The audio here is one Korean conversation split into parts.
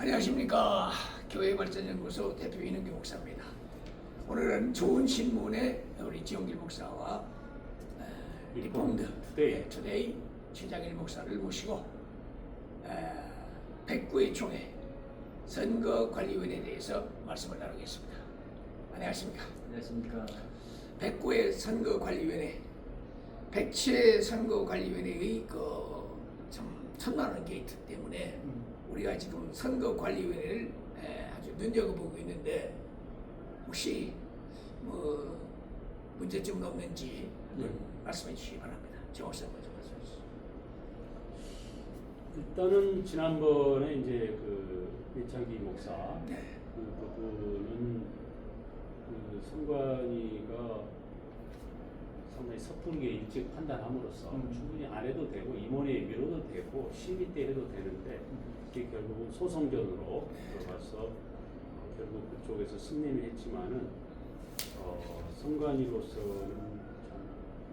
안녕하십니까. 교회발전연구소 대표 이능규 목사입니다. 오늘은 좋은 신문의 우리 지용길 목사와 리폼드 투데이 최장일 목사를 모시고 백구의 총회 선거관리위원회에 대해서 말씀을 나누겠습니다. 안녕하십니까. 안녕하십니까. 백구의 선거관리위원회, 107의 선거관리위원회의 참 천만원 게이트 때문에 우리가 지금 선거관리위원회를 아주 눈여겨보고 있는데 혹시 뭐 문제점은 없는지 말씀해 주시기 바랍니다. 정 목사님 먼저 말씀해 주시죠. 일단은 지난번에 이제 이창기 목사 네. 그분은 선관위가 상당히 섣부르게 일찍 판단함으로써 충분히 안 해도 되고 임원회에 미뤄도 되고 심의 때 해도 되는데 그게 결국은 소송전으로 들어가서 결국 그쪽에서 승리는 했지만은 선관위로서는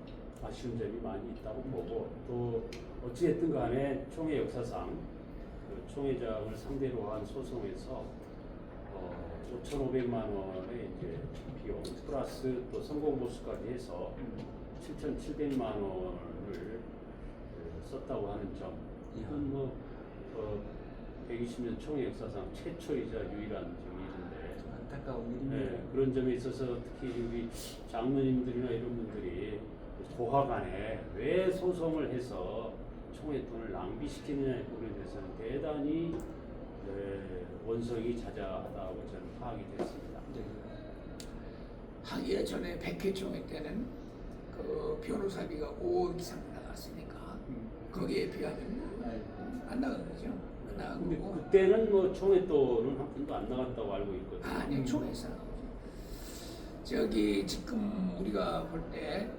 참 아쉬운 점이 많이 있다고 보고, 또 어찌됐든 간에 총회 역사상 총회장을 상대로 한 소송에서 5,500만 원의 이제 비용 플러스 또 선거보수까지 해서 7,700만 원을 썼다고 하는 점, 이건 120년 총회 역사상 최초이자 유일한 점인데 안타까운 일입니다. 네, 그런 점에 있어서 특히 우리 장로님들이나 이런 분들이 고하간에 왜 소송을 해서 총회 돈을 낭비시키느냐의 부분에 대해서는 대단히 원성이 자자하다고 저는 파악이 됐습니다. 네. 하기에 전에 백회 총회 때는 그 변호사비가 5억 이상 나갔으니까 거기에 비하면 안 나간 거죠. 안 나간 근데 거고. 그때는 뭐 총회 돈은 한 푼도 안 나갔다고 알고 있거든요. 아니 총회에서 저기 지금 우리가 볼 때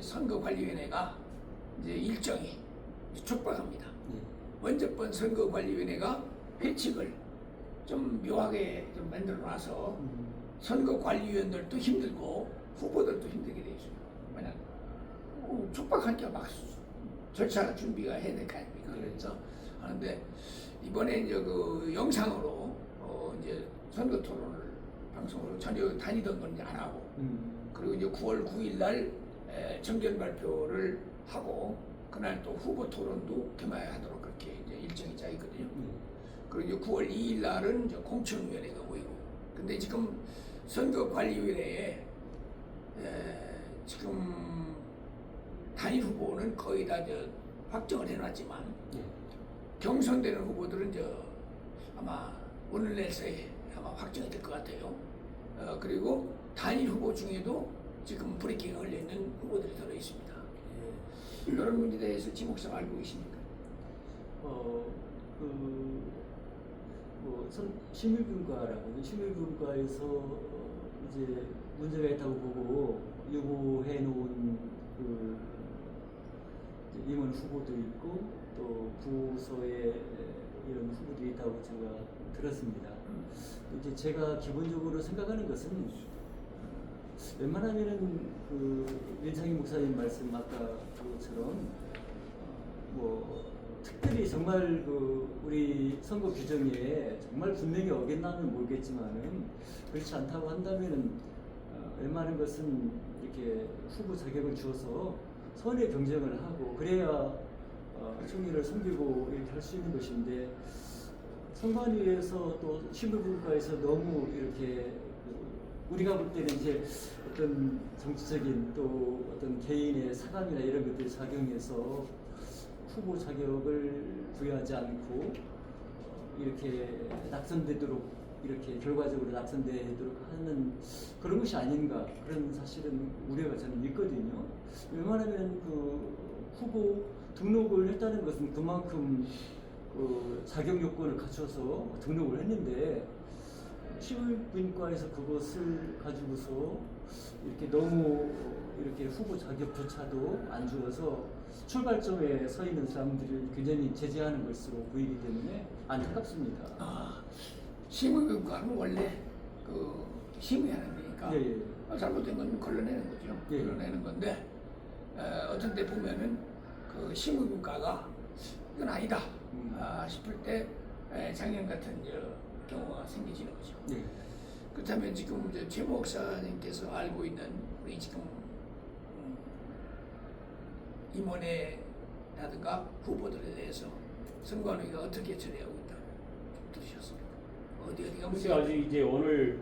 선거관리위원회가 이제 일정이 촉박합니다. 먼저 번 선거관리위원회가 회칙을 좀 묘하게 좀 만들어 놔서 선거관리위원들도 힘들고 후보들도 힘들게 돼 있어요. 왜냐 촉박하니까 막 절차 준비가 해야 될 거 아닙니까? 그래서 하는데 이번에 이제 그 영상으로 이제 선거 토론을 방송으로 전혀 다니던 건 이제 안 하고 그리고 이제 9월 9일 날 정견 발표를 하고 그날 또 후보 토론도 개최하도록 그렇게 이제 일정이 짜 있거든요. 그리고 이제 9월 2일 날은 이제 공천위원회가 모이고, 근데 지금 선거관리위원회에 지금 단일 후보는 거의 다 확정을 해놨지만 경선되는 후보들은 아마 오늘 내일서에 아마 확정이 될 것 같아요. 그리고 단일 후보 중에도 지금 브레이킹이 걸려 있는 후보들이 들어 있습니다. 이런 문제에 대해서 지 목사가 알고 계십니까? 심의분과라고 심의분과에서 이제 문제가 있다고 보고 요구해 놓은 임원 후보도 있고 또 부서에 이런 후보들이 있다고 제가 들었습니다. 이제 제가 기본적으로 생각하는 것은 웬만하면은 윤창희 목사님 말씀 아까 그것처럼 특별히 정말 우리 선거 규정에 정말 분명히 어긋나면 모르겠지만은 그렇지 않다고 한다면은 웬만한 것은 이렇게 후보 자격을 주어서 선의 경쟁을 하고 그래야 총리를 섬기고 이렇게 할 수 있는 것인데 선관위에서 또 신부분과에서 너무 이렇게 우리가 볼 때는 이제 어떤 정치적인 또 어떤 개인의 사감이나 이런 것들을 작용해서 후보 자격을 부여하지 않고 이렇게 낙선되도록 이렇게 결과적으로 낙선되도록 하는 그런 것이 아닌가, 그런 사실은 우려가 저는 있거든요. 웬만하면 후보 등록을 했다는 것은 그만큼 자격 요건을 갖춰서 등록을 했는데 시민분과에서 그것을 가지고서 이렇게 너무 이렇게 후보 자격조차도 안 주어서 출발점에 서 있는 사람들을 굉장히 제재하는 것으로 보이기 때문에 안타깝습니다. 심의분과는 원래 심의하는 데니까 잘못된 건 걸러내는 거죠. 걸러내는 건데 어떤 때 보면은 심의분과가 이건 아니다 싶을 때 작년 같은 경우가 생기지는 거죠. 네. 그렇다면 지금 최 목사님께서 알고 있는 우리 지금 임원회라든가 후보들에 대해서 선관위가 어떻게 처리하고 있다 들으셨습니까? 어디가 혹시 아직 이제 오늘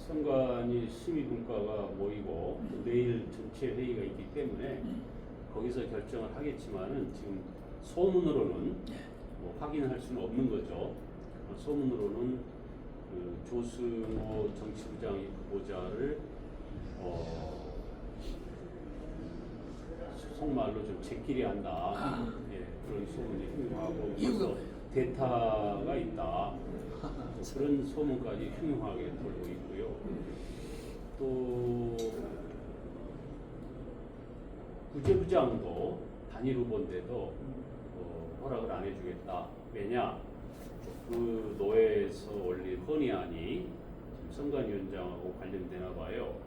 선관위 심의분과가 모이고 또 내일 전체 회의가 있기 때문에 거기서 결정을 하겠지만은 지금 소문으로는 뭐 확인할 수는 없는 거죠. 소문으로는 그 조승호 정치부장 후보자를 속말로 좀 제끼리 한다. 예, 그런 소문이 흉흉하고 이유가 벌써 대타가 있다. 그런 소문까지 흉흉하게 돌고 있고요. 또 부재부장도 단일 후보인데도 허락을 안 해주겠다. 왜냐? 그 노회에서 올린 건의안이 지금 선관위원장하고 관련되나 봐요.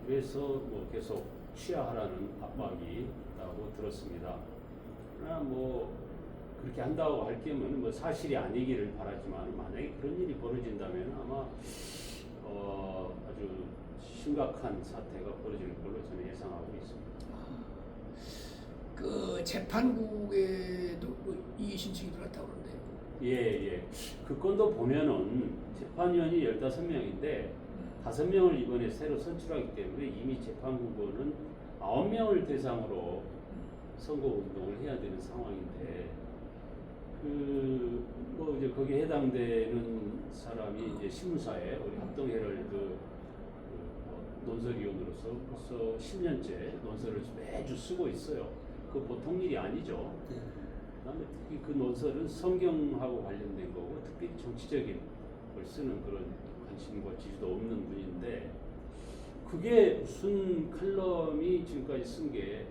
그래서 뭐 계속 취하하라는 압박이 있다고 들었습니다. 그러나 뭐 그렇게 한다고 할 경우는 뭐 사실이 아니기를 바라지만 만약에 그런 일이 벌어진다면 아마 아주 심각한 사태가 벌어질 걸로 저는 예상하고 있습니다. 그 재판국에도 이의 신청이 들어왔다고 그러는데. 예. 그 건도 보면은 재판위원이 15명인데 5명을 이번에 새로 선출하기 때문에 이미 재판국은 9명을 대상으로 선거운동을 해야 되는 상황인데 뭐 이제 거기에 해당되는 사람이 이제 신문사에 우리 합동헤럴드 논설위원으로서 벌써 10년째 논설을 매주 쓰고 있어요. 그 보통 일이 아니죠. 그다음에 특히 그 논설은 성경하고 관련된 거고 특히 정치적인 걸 쓰는 그런 관심과 지지도 없는 분인데 그게 무슨 칼럼이 지금까지 쓴 게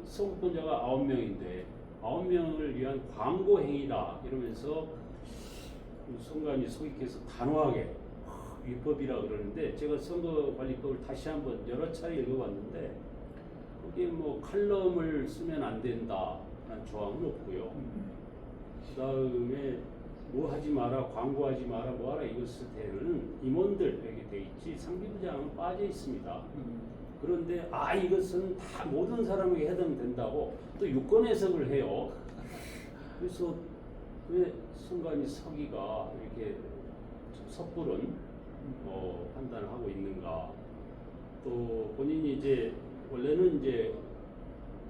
선거권자가 9명인데 9명을 위한 광고 행위다 이러면서 선관위 소위께서 단호하게 위법이라 그러는데 제가 선거관리법을 다시 한번 여러 차례 읽어봤는데 거기에 뭐 칼럼을 쓰면 안 된다라는 조항은 없고요. 그 다음에 뭐 하지 마라, 광고하지 마라, 뭐 하라 이것을 대는 임원들에게 돼 있지 상비부장은 빠져 있습니다. 그런데 이것은 다 모든 사람에게 해당된다고 또 유권 해석을 해요. 그래서 왜 선관위 서기가 이렇게 섣부른 판단을 하고 있는가? 또 본인이 이제 원래는 이제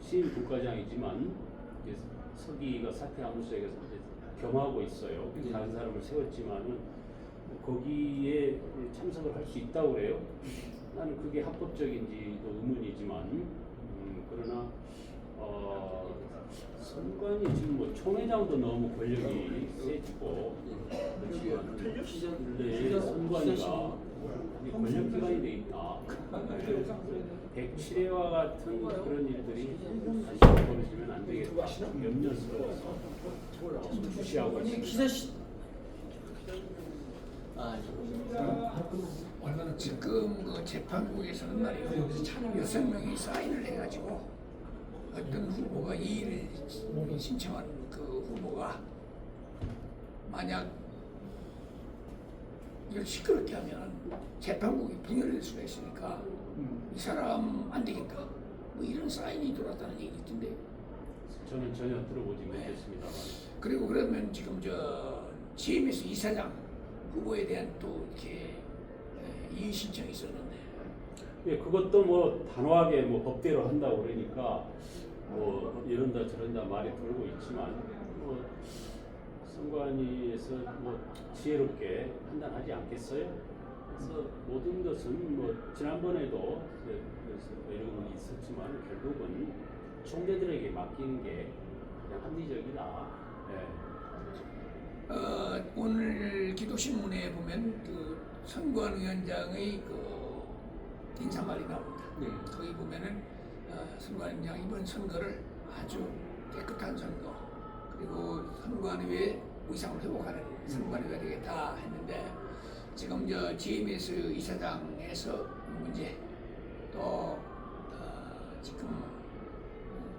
시임 국가장이지만 이제 서기가 사퇴하면서 겸하고 있어요. 다른 사람을 세웠지만은 거기에 참석을 할 수 있다고 그래요. 나는 그게 합법적인지도 의문이지만 그러나 선관위 지금 뭐 총회장도 너무 권력이 세지고 그렇지만 근데 선관위가 권력기관이 돼 있다. 107회와 같은 그런 일들이 다시 벌어지면 안 되겠다. 염려스러워서 주시하고 있습니다. 지금 그 재판국에서는 말이에요. 6명이 사인을 해가지고 어떤 후보가 이의를 신청한 그 후보가 만약 이걸 시끄럽게 하면 재판국이 분열될 수가 있으니까 이 사람 안 되겠다. 뭐 이런 사인이 들어왔다는 얘기 있던데. 저는 전혀 들어보지 못했습니다만. 그리고 그러면 지금 GMS 이사장 후보에 대한 또 이렇게 이의 신청이 있었는데. 예, 그것도 뭐 단호하게 뭐 법대로 한다고 그러니까 뭐 이런다 저런다 말이 돌고 있지만 뭐 선관위에서 뭐 지혜롭게 판단하지 않겠어요? 그래서 모든 것은 뭐 지난번에도 그래서 이런 일이 있었지만 결국은 총대들에게 맡기는 게 그냥 합리적이다. 예. 오늘 기독신문에 보면 그 선관위원장의 그 인사말이 나옵니다. 거기 보면은 선관위원장 이번 선거를 아주 깨끗한 선거 그리고 선관위의 위상을 회복하는 선관위가 되겠다 했는데 지금 GMS 이사장에서 문제 또 지금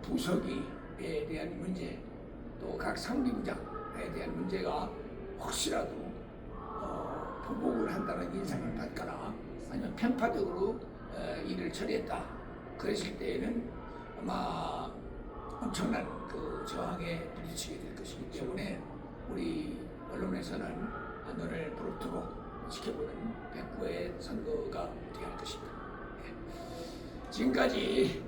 부서기에 대한 문제 또 각 상비부장 대한 문제가 혹시라도 보복을 한다는 인상을 받거나 아니면 편파적으로 일을 처리했다 그랬을 때에는 아마 엄청난 그 저항에 부딪히게 될 것이기 때문에 우리 언론에서는 눈을 부릅뜨고 지켜보는 백구의 선거가 되어야 할 것입니다. 지금까지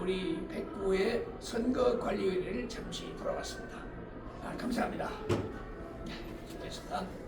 우리 백구의 선거관리위원회를 잠시 돌아봤습니다. 감사합니다. 수고했습니다.